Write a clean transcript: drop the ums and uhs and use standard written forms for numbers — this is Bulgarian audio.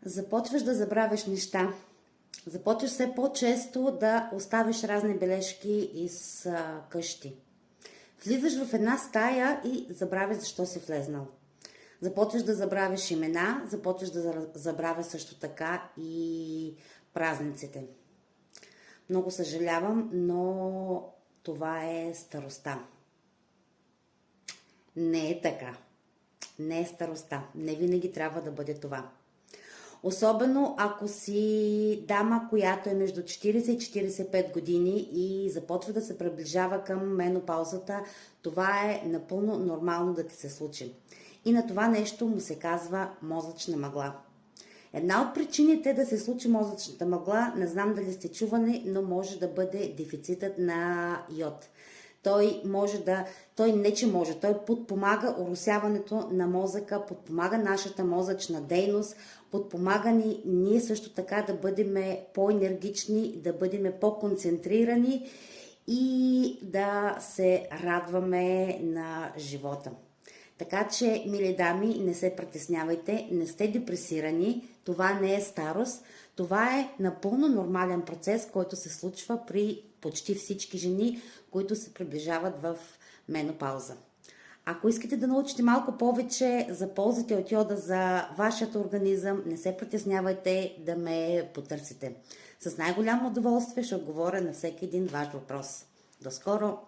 Започваш да забравяш неща. Започваш все по-често да оставиш разни бележки из къщи. Влизаш в една стая и забравяш защо си влезнал. Започваш да забравяш имена, започваш да забравяш също така и празниците. Много съжалявам, но това е старостта. Не е така. Не е старостта. Не винаги трябва да бъде това. Особено ако си дама, която е между 40 и 45 години и започва да се приближава към менопаузата, това е напълно нормално да ти се случи. И на това нещо му се казва мозъчна мъгла. Една от причините да се случи мозъчната мъгла, не знам дали сте чувани, но може да бъде дефицитът на йод. Той подпомага оросяването на мозъка, подпомага нашата мозъчна дейност, подпомага ни ние също така да бъдем по-енергични, да бъдем по-концентрирани и да се радваме на живота. Така че, мили дами, не се притеснявайте, не сте депресирани, това не е старост, това е напълно нормален процес, който се случва при почти всички жени, които се приближават в менопауза. Ако искате да научите малко повече за ползите от йода за вашия организъм, не се притеснявайте да ме потърсите. С най-голямо удоволствие ще отговоря на всеки един ваш въпрос. До скоро!